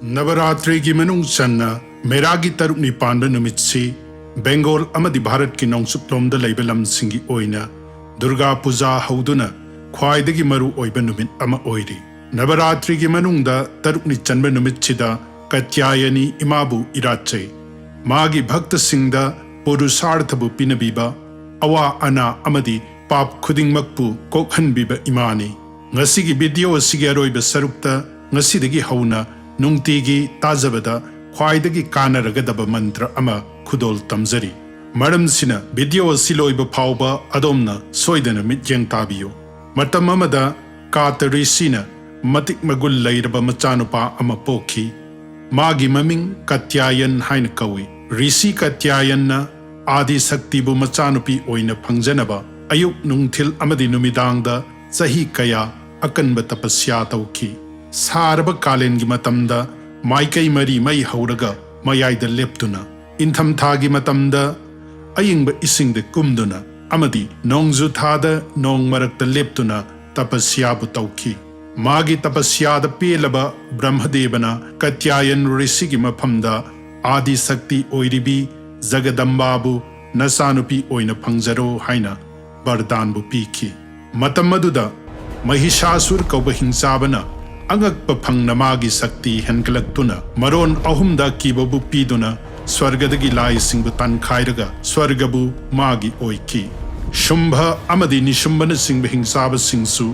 Navaratri gi manung channa Mera gi tarukni panba numitsi Bengal amadi Bharat ki nongsuktomda leibalam singi oina Durga Puja hauduna khwaidagi maru oiba numit ama oiri. Navaratri gi manungda tarukni chanba numitchida Katyayani imabu iratchai. Magi bhakta singda purusarthabu pinabiba awa ana amadi pap khudingmakpu kokhanbiba imani. Ngasigi video asigi aroiba sarukta ngasidagi hauna nungtigi tajabada khwaidagi kanaragadaba mantra ama khudol tamjari. Madam sina video asiloiba phauba adomna soidana mityang tabiyo. Matam amada Katyari sina matik magul lairaba machanupa ama pokhi. Magi maming Katyayan haina kawi. Rishi Katyayan na adi saktibu machanupi oina phangjanaba ayuk nungthil amadi numidangda sahi kaya akanba tapasya tauki. Saraba kalengi matamda maikai mari mai hauraga mayaida leptuna. Intham thagi matamda ayingba isingde kumduna amadi nongzu thada nong marakta leptuna tapasyabu tauki. Magi tapasyada pelaba Brahmadevana Katyayan Rishigi maphamda adi sakti oiribi Jagadambabu nasanupi oina phangjaro haina bardanbu piki. Matamaduda Mahishasur kauba hingsabana angakpa phangna magi sakti henkalaktuna maron ahumda kibabu piduna swargadagi lai singbu tankhairaga swargabu magi oiki. Shumbha amadi nishumbana singbu hingsaba singsu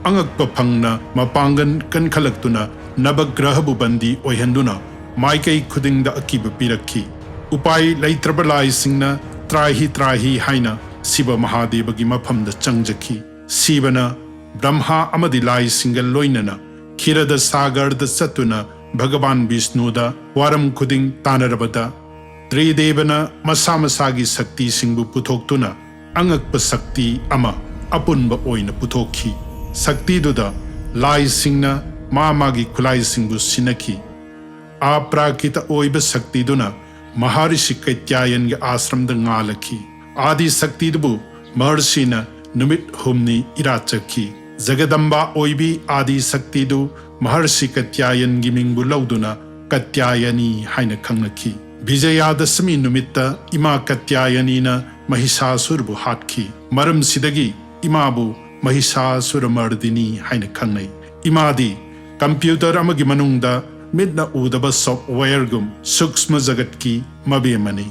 angakpa phangna mapangan kankalaktuna nabagrahabu bandi oihanduna maikai khudingda akiba pirakhi. Upai laitraba lai singna trahi haina Siva Mahadevagi maphamda changjakhi. Sivana Brahma amadi lai singal loinana Khirada Sagarda Satuna Bhagavan Vishnuda Waram Khuding Tanarabada Tridevana Masamasagi Sakti Singbu Puthoktuna Angakpa Sakti Ama Apunba Oina Puthokhi. Sakti Duda Lai Singna Magi Kulai Singbu Sinaki. Aprakita Oiba Sakti Duna Maharishi Katyayan ga Ashram da Ngalaki. Adi Sakti Dubu Maharsina Numit Humni Irachaki. Jagadamba Oibi Adi Sakti Du Maharshi Katyayan Gimingbu Lauduna Katyayani haina khangnaki. Vijayadasami numitta Ima Katyayani na Mahishasur bu hatkhi. Maram sidagi Imabu Mahishasur Mardini haina khangnai. Imadi computer amagi manungda midna udaba software gum suksma jagat ki mabemani.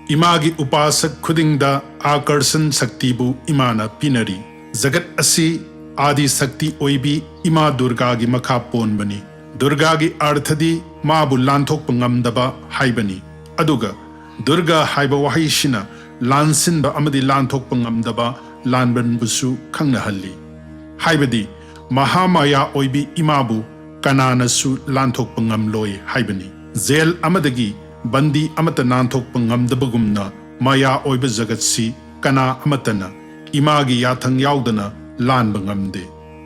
Imagi upasak khudingda akarsan saktibu imana pinari. Jagat asi Adi Sakti oibi Ima Durga gi makha ponbani. Durga gi arthadi mabu lanthok pangamdaba haibani. Aduga Durga haiba wahishina lansinba amadi lanthok pangamdaba lanban busu khangnahalli. Haibadi Mahamaya oibi Imabu kananasu lanthok pangamloi haibani. Zel amadagi bandi amata lanthok pangamdabagumna maya oiba jagatsi kana amatana Imagi yathang yaudana Lan bangamde.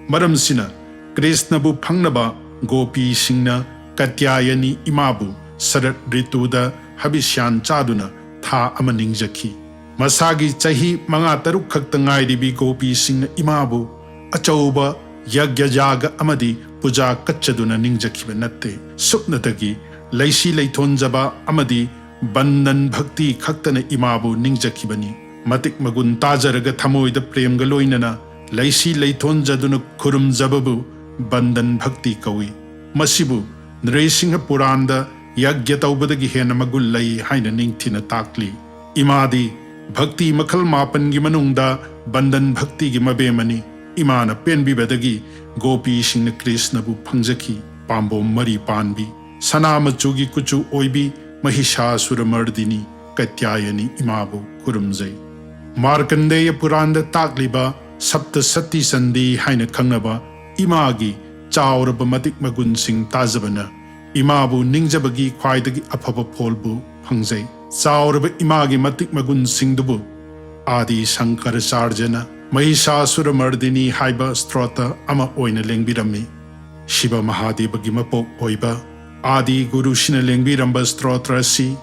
Maram sina Krishna bu phangnaba gopi singna Katyayani imabu sarat rituda habisyan chaduna tha amaningjaki. Masagi chahi manga taruk khakta ngairibi gopi singna imabu achauba yagya jaga amadi puja kachaduna ningjakiba natte. Suknatagi laisi leithonjaba amadi bandan bhakti khaktana imabu ningjakibani. Matik magun tajaraga thamoida premga loinana Laisi Leiton Jaduna Kurum Zababu Bandan Bhakti Kawi. Masibu Nresingha Puranda Yagyataubadagi Hena Magulai Haina Ningtina Takli. Imadi Bhakti Makal Mapan Gimanunda Bandan Bhakti Gimabemani. Imana Penbi Badagi Gopi Singna Krishna Bu Pangjaki Pambo Mari Panbi. Sanama Chugi Kuchu Oibi Mahishasur Mardini Katyayani Imabu Kurumzai. Markandeya Puranda Takliba Sapta Sati Sandi haina khangnaba Imagi chauraba matik magun sing tajabana Imabu ningjabagi khwaidagi afaba pholbu phangjai. Chauraba Imagi matik magun singdubu Adi Shankara Sarjana Mahishasur Mardini haiba Stotra ama oina lengbirami. Shiva Mahadevagi mapok oiba Adi Guru Shina lengbiramba Stotra si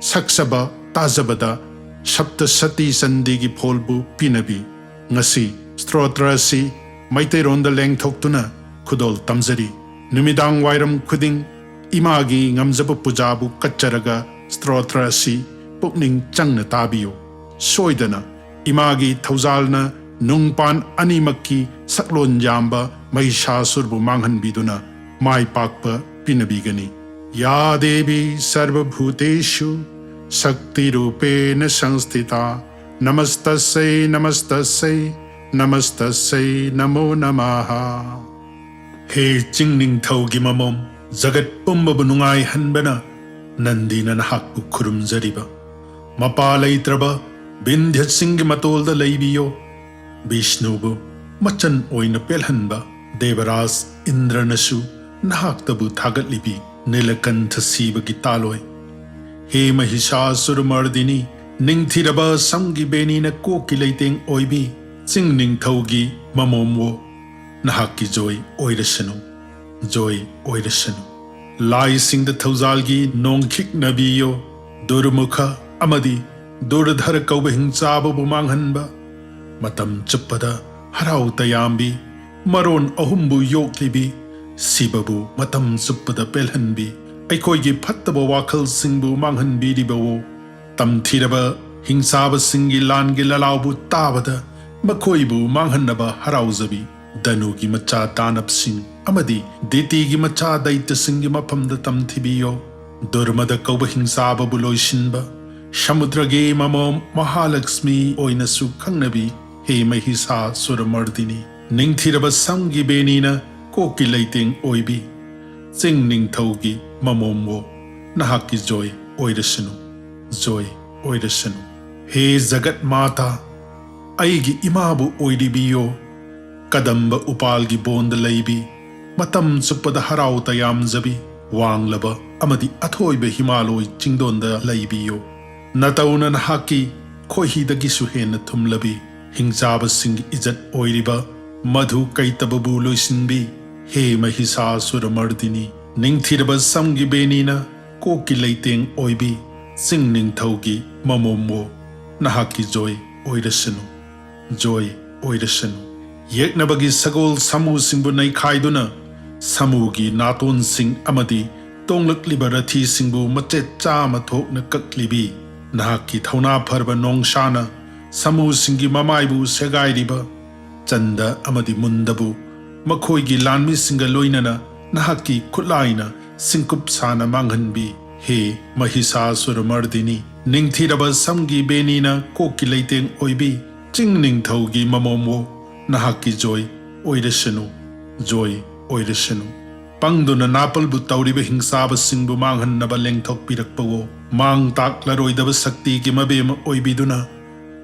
saksaba tajabada Sapta Sati Sandigi pholbu pinabi. Ngasi Stotra si Maitaironda lengthoktuna khudol tamjari. Numidang wairam khuding imagi ngamjaba pujabu kacharaga stotra asi pukning changna tabiyo. Soidana imagi thauzalna nungpan animaki saklon yamba Mahishasur manghanbiduna mai pakpa pinabigani. Ya Devi sarvabhuteshu Shakti rupena sanstita Namastasai namastasai Namastasai namo namaha. He jingning thaugi mamom Zagat pumbabu nungai hanbana Nandina nahakbu kurumzariba Mapa laitraba Bindhya singhi matolda laibiyo Vishnubu machan oina pelhanba Devaras Indranasu nahaktabu thagatlibi Nilakantha sibagi taloi. He Mahishasur Mardini Ningthiraba samgi benina koki leiteng oibi Singning thaugi mamomwo Nahaki joy oirasanu Joy oirasanu Lai sing the thauzalgi nongkhik nabiyo Durmukha amadi Durdhar kauba hingchaba bumanghanba Matam chuppada harau tayambi Maron ahumbu yoklibi Sibabu matam chuppada pelhanbi Aikoigi phattaba wakhal singbu manghanbiribawo Tamthiraba hingsaba singi langi lalaubu tabada Makhoibu manghannaba harauzabi Danugi macha tanapsing amadi Ditigi macha daita singi mapamda tamthibiyo Durmada kauba hingsaba buloishinba Shamudrage mamom Mahalakshmi oinasu khangnabi He Mahishasur Mardini Ningthiraba samgi benina koki leiteng oibi Singning thaugi mamomwo Nahaki joy oirasanu Joy oirasanu. He Zagat Mata Aigi imabu oiribiyo Kadamba upalgi bonda laibi Matam suppada harau tayamzabi Wanglaba amadi athoibe himaloi chingdonda laibiyo Natauna nahaki khohidagi suhena thumlabi Hingchaba singi ijat oiriba Madhu kaitababu loisinbi He Mahishasur Mardini Ningthiraba samgi benina koki leiteng oibi Singning thaugi mamomwo Nahaki joy oirasanu Joy oirasanu. Yeknabagi sagol samu singbu naikhaiduna Samugi naton sing amadi Tonglakliba rathi singbu machet chama thokna kaklibi Nahaki thauna pharba nongshana Samu singi mamaibu segairiba Chanda amadi mundabu Makhoigi lanmi singa loinana Nahaki khutlaina singkup sana manghanbi He Mahishasur Mardini Ningthiraba samgi benina koki leiteng oibi Chingning thaugi mamomwo Nahaki joy oirasanu Joy oirasanu. Pangduna napalbu tauriba hingsaba singbu manghannaba lengthok pirakpawo Mang taklaroidaba sakti ki mabema oibiduna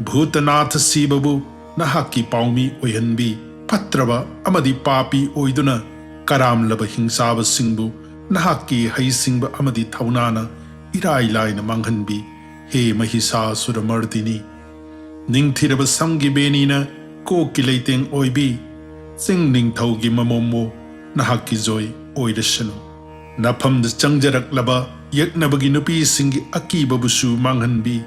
Bhutanatha sibabu Nahaki paumi oihanbi Patraba amadi papi oiduna Karamlaba hingsaba singbu Nahaki hai singba amadi thaunana Irai laina manghanbi He Mahishasur Mardini Ningthiraba samgi benina koki leiteng oibi Singning thaugi mamomwo Nahaki joy oirasanu. Nafamda changjaraklaba yaknabagi nupi singi akibabusu manghanbi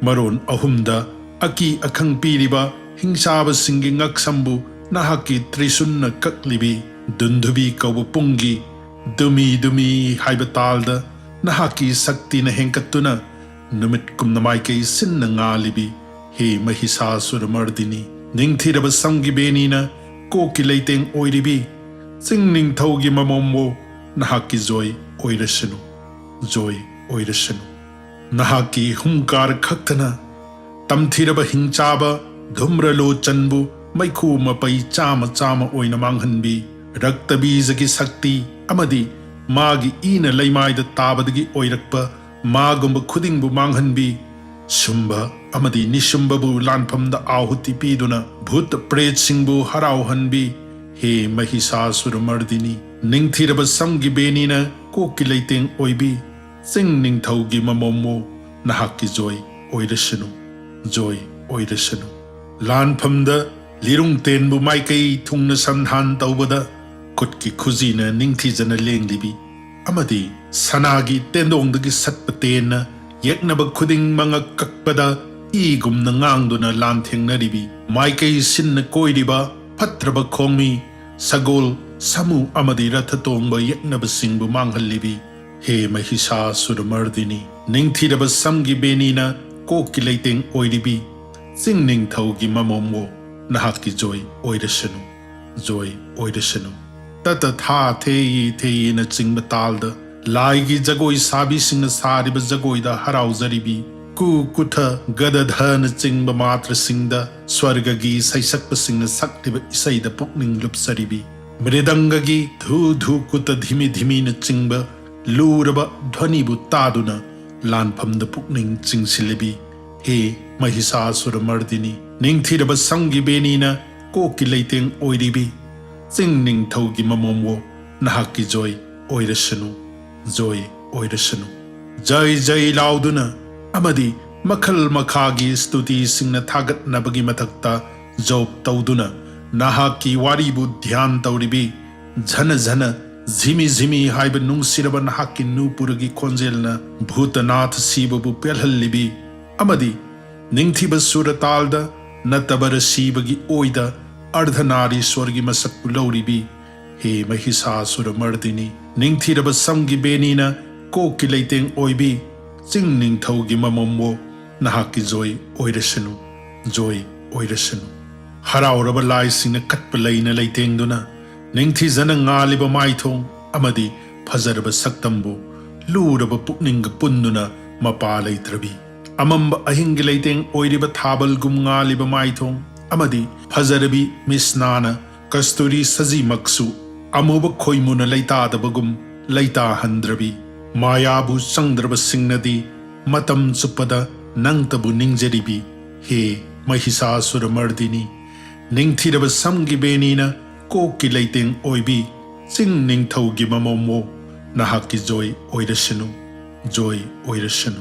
Maron ahumda aki akhang piriba hingsaba singi ngaksambu Nahaki trisunna kaklibi Dundubi kauba pungi Dumi dumi haibatalda Nahaki sakti na henkatuna Numit kumnamaikay sinna ngalibi He Mahishasur Mardini Ningthiraba samgi benina koki leiteng oiribi Singning thaugi mamomwo Nahaki joy oirasanu Joy oirasanu. Nahaki humkar khaktana Tamthiraba hingchaba dhumralo chanbu Maikhu mapai chama chama oina manghanbi Raktabizagi sakti amadi Magi ina laimaida tabadagi oirakpa Magumba khudingbu manghanbi Shumba amadi nishumbabu lanpamda ahuti piduna Bhut pret singbu harauhanbi He Mahishasur Mardini Ningthiraba samgi benina koki leiteng oibi Singning thaugi mamomwo Nahaki joy oirasanu Joy oirasanu. Lanpamda lirung tenbu maikai thungna samdhan taubada Kutki khuzina ningthijana lenglibi Amadi sanagi tendongdagi satpatena Yeknaba khuding mga kakpada Igumna ngangduna lanthengnaribi Maikai sinna koiriba Patraba khongmi Sagol samu amadi rathatongba yeknaba singbu manghallibi hey Mahishasur Mardini ningthiraba samgi benina kokki leiteng oiribi ching ningthaugi mamomwo nahakki joy oirasanu joy oirasanu tata tha thei na chingba talda laigi jagoi sabi singna sariba jagoi da harauzaribi ku kutha gadadha na chingba matra singda swargagi saisakpa singna saktiba isaida pukning lupsaribi mridangagi dhu dhu kuta dhimi dhimi na chingba luraba dhwanibu taduna lanphamda pukning chingsilebi he Mahishasur Mardini ningthiraba samgi benina kokki leiteng oiribi ching ningthaugi mamomwo nahakki joy oirasanu joy oirasanu jai jai lauduna amadi makhal makhagi stuti singna thagat nabagi mathakta job tauduna nahakki waribu dhyan tauribi jhana jhana zimi zimi haiba nungsiraba nahakki nupuragi khonjelna bhutanath sibabu pelhallibi amadi ningthiba suratalda natabara sibagi oida ardhanari swargi masakku lauribi he Mahishasur Mardini ningthiraba samgi benina kokki leiteng oibi ching ningthaugi mamomwo nahakki joy oirasanu joy oirasanu harauraba lai singna katpa leina leitengduna ningthizana ngaliba maithong amadi phajaraba saktambu luraba pukninga punduna mapa leitrabi amamba ahingi leiteng oiriba thabal gum ngaliba maithong amadi phajarabi misnana kasturi saji maksu amuba khoimuna leitadabagum leita handrabi mayabu sangdraba singnadi matam chupada nangtabu ningjaribi he Mahishasur Mardini ningthiraba samgi benina kokki leiteng oibi ching ningthaugi mamomwo nahakki joy oirasanu joy oirasanu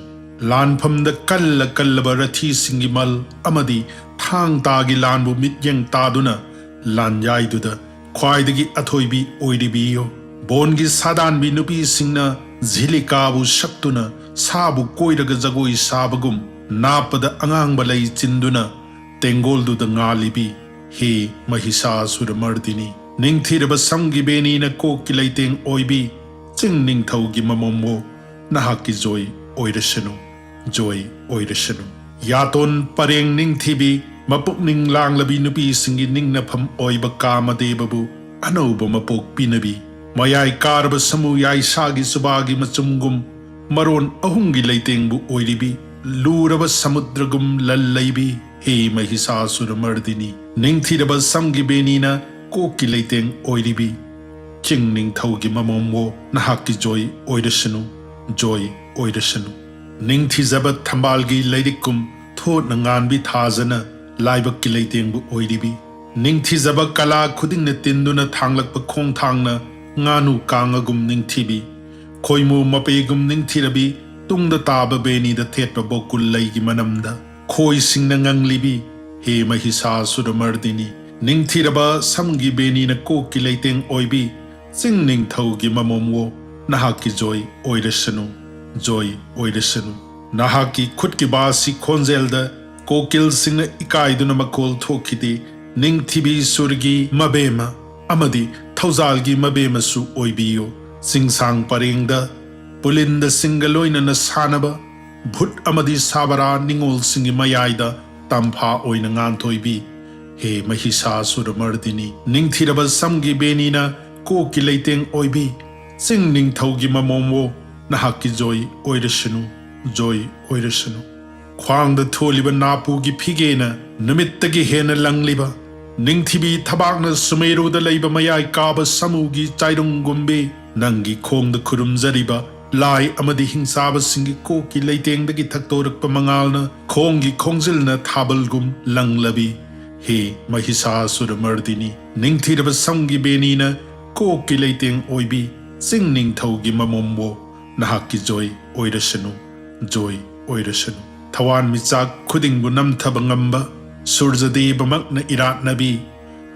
lanphamda kalla kallaba rathi singi mal amadi thang tagi lanbu mityang taduna lanyaiduda khwaidagi athoibi oiribiyo bongi sadanbi nupi singna zilikabu shaktuna sabu koiraga jagoi sabagum napada angangba lei chinduna tengolduda ngalibi he Mahishasur Mardini ningthiraba samgi benina kokki leiteng oibi ching ningthaugi mamomwo nahakki joy oirasanu joy oirasanu yaton pareng ningthibi mapukning langlabi nupi singi ningnafam oiba kamadebabu anauba mapok pinabi mayai karba samu yai sagi subagi machumgum maron ahungi leitengbu oiribi luraba samudragum lallaibi he Mahishasur Mardini ningthiraba samgi benina kokki leiteng oiribi ching ningthaugi mamomwo nahakki joy oirasanu joy oirasanu ningthizaba thambalgi leirikum thot nanganbi thajana laibakki leitengbu oiribi ningthizaba kala khudingna tinduna thanglakpa khong thangna nganu kangagum ningthibi khoimu mapegum ningthirabi tungda taba beni da thetpa bokul leigi manamda khoi singna nganglibi he Mahishasur Mardini ningthiraba samgi benina kokki leiteng oibi ching ningthaugi mamomwo nahakki joy oirasanu joy oirasanu nahakki khutki basi khonjelda kokil singna ikaiduna makol thokhidi ningthibi surgi mabema amadi thaujalgi mabema su oibiyo singsang parengda pulinda singaloina na sanaba bhut amadi sabara ningol singi mayaida tampha oina ngantoibi he Mahishasur Mardini ningthiraba samgi benina kokki leiteng oibi ching ningthaugi mamomwo nahakki joy oirasanu joy oirasanu khwangda tholiba napugi phigena numittagi hena langliba ningthibi thabakna sumeruda leiba mayai kaba samugi chairungumbe nangi khongda khurumjariba lai amadi hingsaba singi kokki leitengdagi thaktorakpa mangalna khongi khongjilna thabalgum langlabi he Mahishasur Mardini ningthiraba samgi benina kokki leiteng oibi ching ningthaugi mamomwo nahakki joy oirasanu joy oirasanu thawan michak khudingbu namthaba ngamba surjadeva makna iratnabi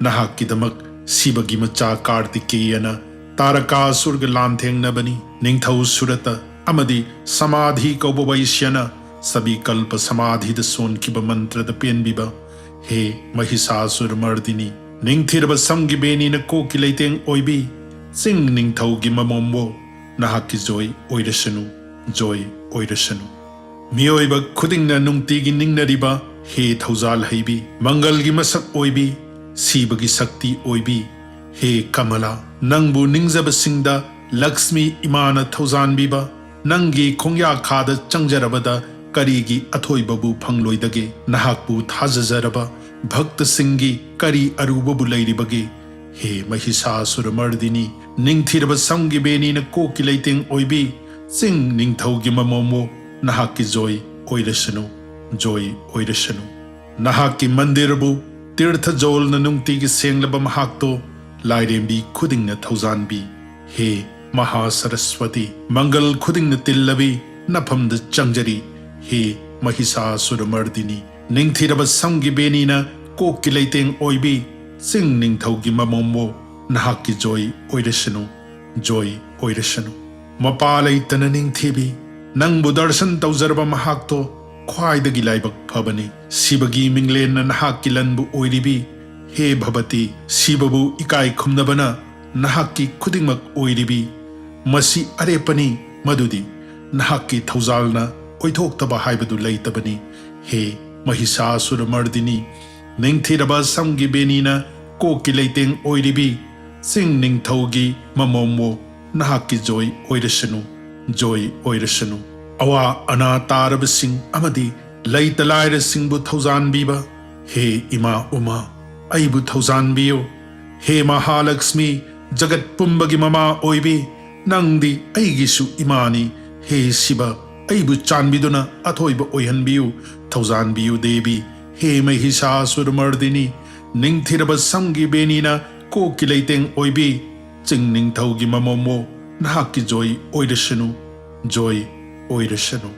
nahakki damak sibagi macha kartikeyana तारकासुरग लांथेंगनबनी Ningthou सुरत अमदी समाधि कौब वैश्यना सभी कल्प समाधि the सोनकिब मंत्र the पेनबिब हे महिषासुर मर्दिनी निंगथिरब समगि बेनी न कोकि लेतेंग ओइबी सिंग निंगथौ गि ममोमबो nahakki joy oirasanu, joy oirasanu. Miyoiba khudingna nungtigi ningnariba he thaujal haibi, mangalgi masak oibi, sibagi sakti oibi, he kamala. Nangbu ningjabasingda Lakshmi imana thauzanbiba, nangi khongya khada changjarabada karigi athoibabu phangloidage, nahakbu thajajaraba bhakta singi kari arubabu lairibage, he Mahishasur Mardini ningthiraba samgi beni na koki leiting oibi, sing ningthaugi mamomo nahakki joy oirasanu, joy oirasanu. Nahakki mandirbu tirtha jol na nungtigi senglaba mahakto lairembi khudingna thauzanbi, he Mahasaraswati mangal khudingna tillabi nafamda changjari, he Mahishasur Mardini ningthiraba samgi beni na koki leiting oibi, sing ningthaugi mamomo nahakki joy oirasanu, joy oirasanu. Mapa leitana ningthibi nangbu darshan taujaraba mahakto khwaidagi laibak phabani, sibagi minglen na nahakki lanbu oiribi, he bhabati sibabu ikai khumnabana nahakki khudingmak oiribi, masi arepani madudi nahakki thaujalna oithoktaba haibadu leitabani, he Mahishasur Mardini ningthiraba samgi benina koki leiteng oiribi, sing ningthaugi mamomo nahakki joy oirasanu, joy oirasanu. Awa ana tarabasing amadi laitalairasingbu thauzanbiba, he Ima Uma aibu thauzanbiyo, he Mahalakshmi jagat pumbagi mama oibi, nangdi aigisu imani, he Shiva aibu chanbiduna athoiba oihanbiyu, thauzanbiyu devi, he Mahishasur Mardini ningthiraba samgi benina koki leiteng oibi, ching ningthaugi mamomo nahakki joy oirasanu, joy oirasanu.